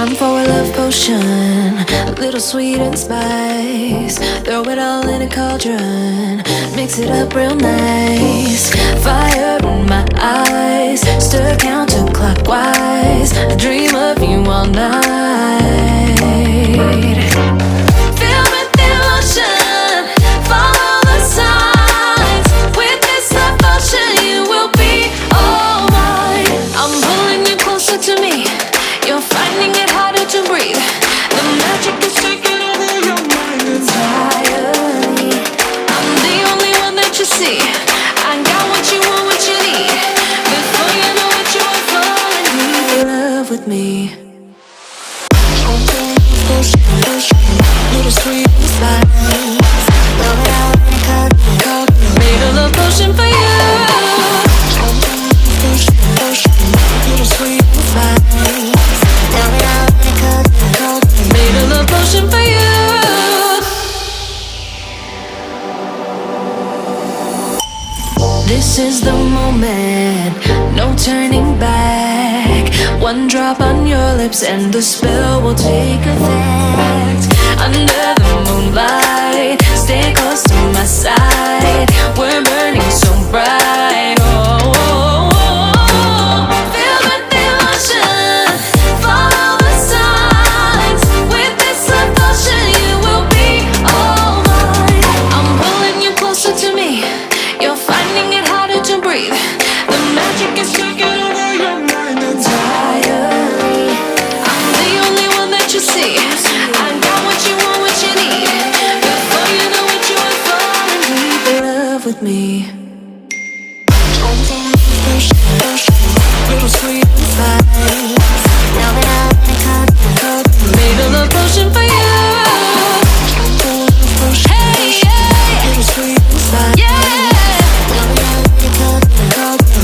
I'm for a love potion, a little sweet and spice. Throw it all in a cauldron, mix it up real nice. Fire in my eyes, stir counterclockwise. I dream of you all night. Feel with the emotion, follow the signs. With this love potion, you will be all mine. I'm pulling you closer to me. You're finding it harder to breathe. The magic is taking over your mind entirely. I'm the only one that you see. I got what you want, what you need. Before you know it, you are falling in love with me. Little sweet spice. Made a love potion for you. Little sweet spice. Made a love potion for you. This is the moment, no turning back. One drop on your lips and the spell will take effect. Under the moonlight, stay close to my side. We're burning so bright. Oh, oh, oh, oh. Feel the emotion, follow the signs. With this love potion, you will be all mine. I'm pulling you closer to me. You're finding it harder to breathe. The magic is taking over your mind entirely. I'm the only one that you see. I got what you want, what you need. Before you know it, you are falling deep in love with me. Little sweet spice. Made a love potion for you. Hey, yeah. Little sweet spice. Yeah.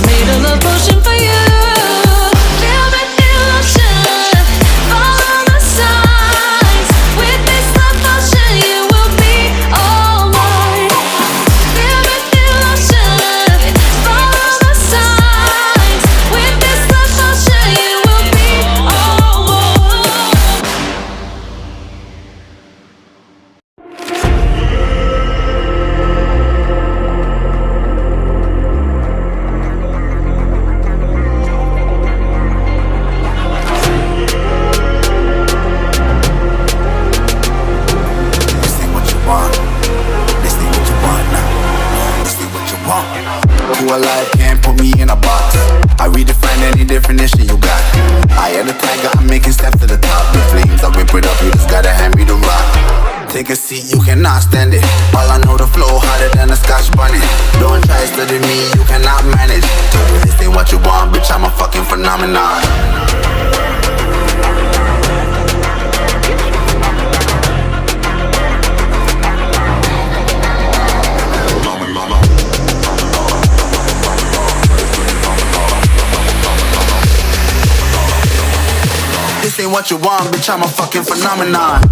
Made a love potion for you. Feel the emotion, follow the signs. With this love potion, you will be all mine. Feel the emotion, follow the signs. With this love potion, you will be all mine. This ain't what you want. This ain't what you want now. This ain't what you want. Who alive can't put me in a box. I redefine any definition you got. I am the tiger, I'm making steps to the top. The flames, I whip it up, you just gotta hand me the rock. Take a seat, you cannot stand it. All I know, the flow harder than a Scotch bunny. Don't try studying me, you cannot manage. This ain't what you want, bitch, I'm a fucking phenomenon. This ain't what you want, bitch, I'm a fucking phenomenon.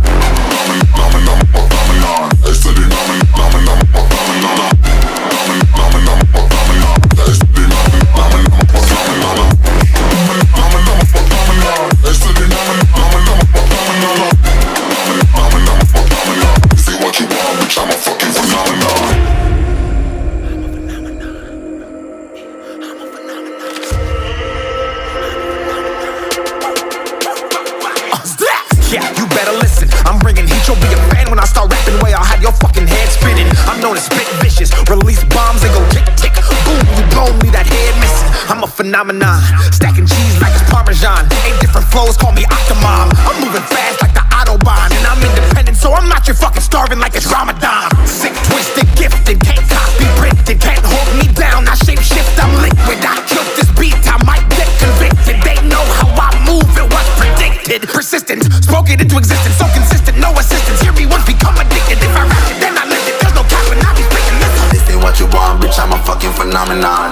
Yeah, you better listen. I'm bringing heat, you'll be a fan when I start rapping. Way I'll have your fucking head spinning. I'm known as spit vicious, release bombs and go tick tick. Boom, you blown me that head missing. I'm a phenomenon, stacking cheese like it's Parmesan. 8 different flows, call me Octomom. I'm moving fast like the Autobahn, and I'm independent, so I'm not your fucking starving like it's Ramadan. Sick, twisted, gifted, can't copy, printed, can't hold me down. I shape shift, I'm liquid. I killed this beat, I might get convicted. They know how I move, it was predicted. Persistent, spoke it into existence, so consistent, no assistance. Hear me once, become addicted. If I rap it, then I live it. There's no cap, and I be speaking this. This ain't what you want, bitch, I'm a fucking phenomenon.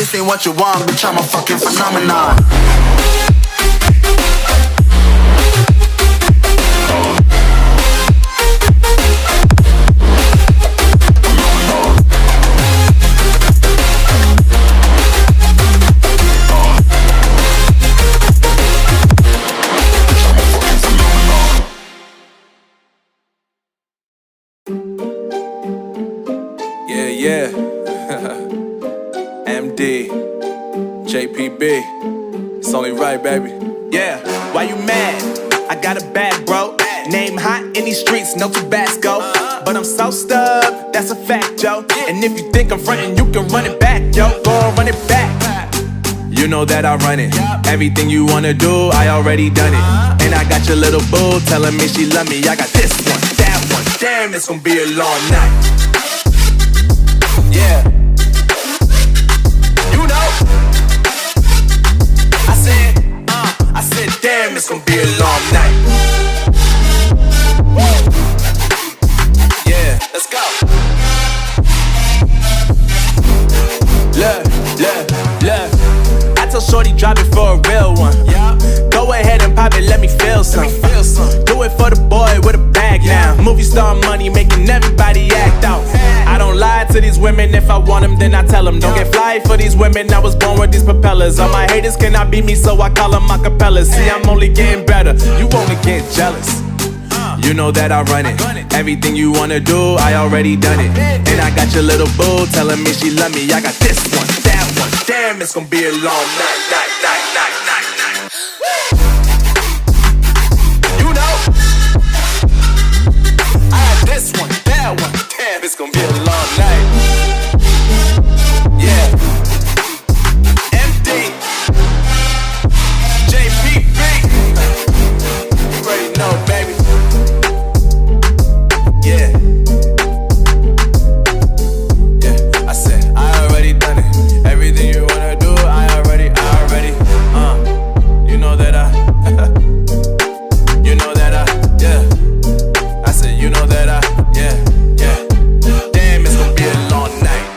this ain't what you want, bitch, I'm a fucking phenomenon. Yeah, MD, JPB, it's only right, baby. Yeah, why you mad? I got a bad bro. Name hot in these streets, no Tabasco. But I'm so stubbed, that's a fact, yo. And if you think I'm frontin', you can run it back, yo. Go on, run it back. You know that I run it. Everything you wanna do, I already done it. And I got your little boo telling me she love me. I got this one, that one. Damn, it's gonna be a long night. Yeah. You know. I said, damn, it's gonna be a long night. Yeah, let's go. Look. I tell shorty drop it for a real one. Yeah. Go ahead and pop it, let me feel some. Do it for the boy with a bag now. Movie star money making everybody act out. I don't lie to these women, if I want them then I tell them. Don't get fly for these women, I was born with these propellers. All my haters cannot beat me, so I call them acapellas. See, I'm only getting better, you only get jealous. You know that I run it. Everything you wanna do, I already done it. And I got your little boo telling me she love me. I got this one, that one. Damn, it's gonna be a long night. You know, I got this one, that one. Damn, it's gonna be a long night. Yeah. MD, JPB. You already know, baby. Yeah. Yeah, I said, I already done it. Everything you wanna do, I already. You know that you know that yeah. I said, you know that yeah. Damn, it's gonna be a long night.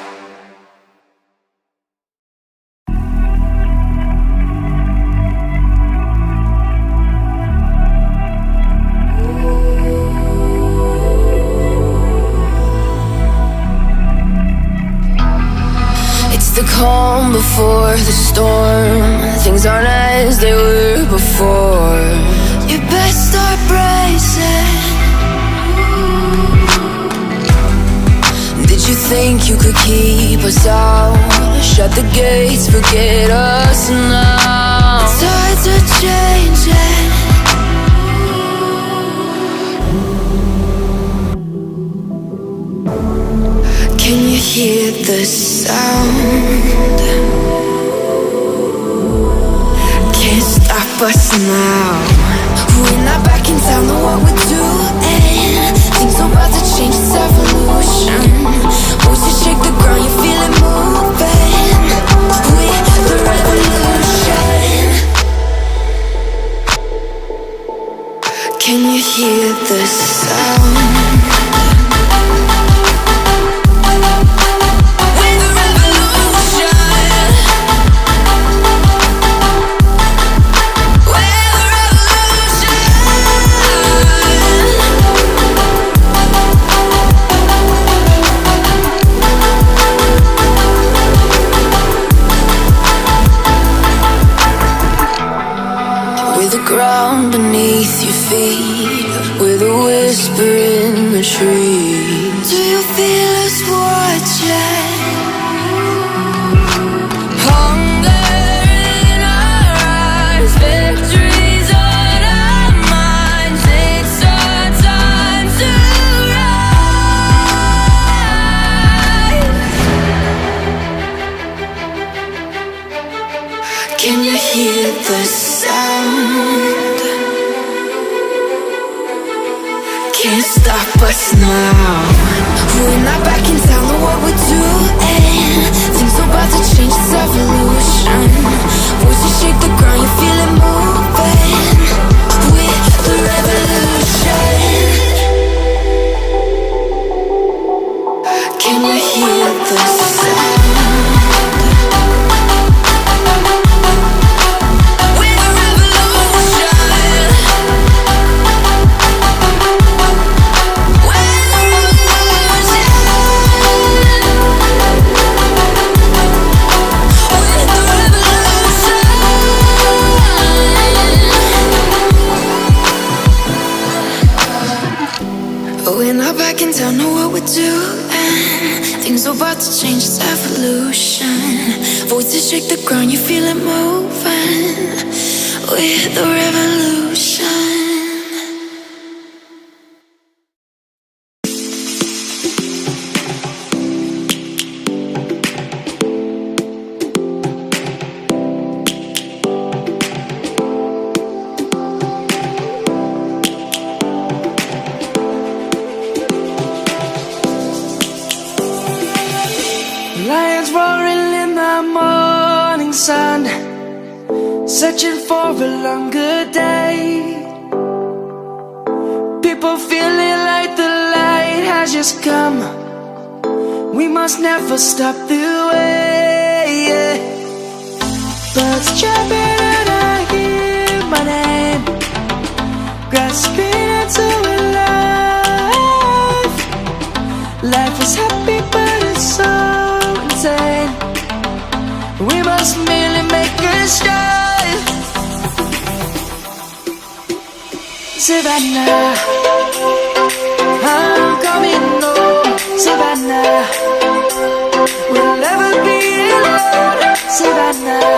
It's the calm before the storm. Things aren't as they were before. You best start bracing. Did you think you could keep us out? Shut the gates, forget us now. Tides are changing. Can you hear the sound? Can't stop us now. We're not back in town, know what we're doing. Things are about to change, it's evolution. Voices shake the ground, you feel it moving. We're the revolution. Can you hear the sound? Ground beneath your feet, with a whisper in the trees. Do you feel us watching? Hunger in our eyes, victories on our minds. It's our time to rise. Can you hear the sound? Can't stop us now. We're not back in town, know what we're doing. Things are about to change, it's evolution. Voices shake the ground, you feel it moving. We're the revolution. Can you hear the sound? about to change its evolution. Voices shake the ground, you feel it moving with the revolution. Lions roaring in the morning sun, searching for a longer day. People feeling like the light has just come. We must never stop the way. Birds chirping and I hear my name, grasping into a life. Life is happy but it's so insane. We must merely make a start. Savannah, I'm coming home. Savannah, we'll never be alone. Savannah,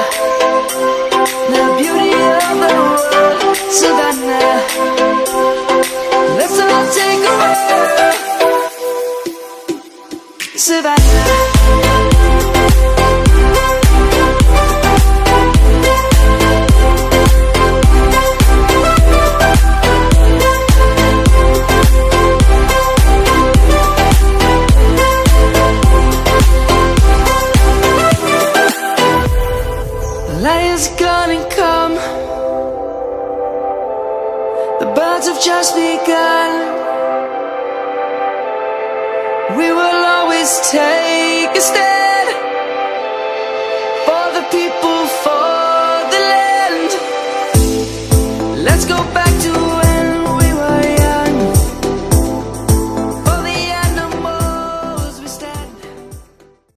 the beauty of the world. Savannah, let's all take a walk. Savannah. Lion's gonna come. The birds have just begun. We will always take a stand.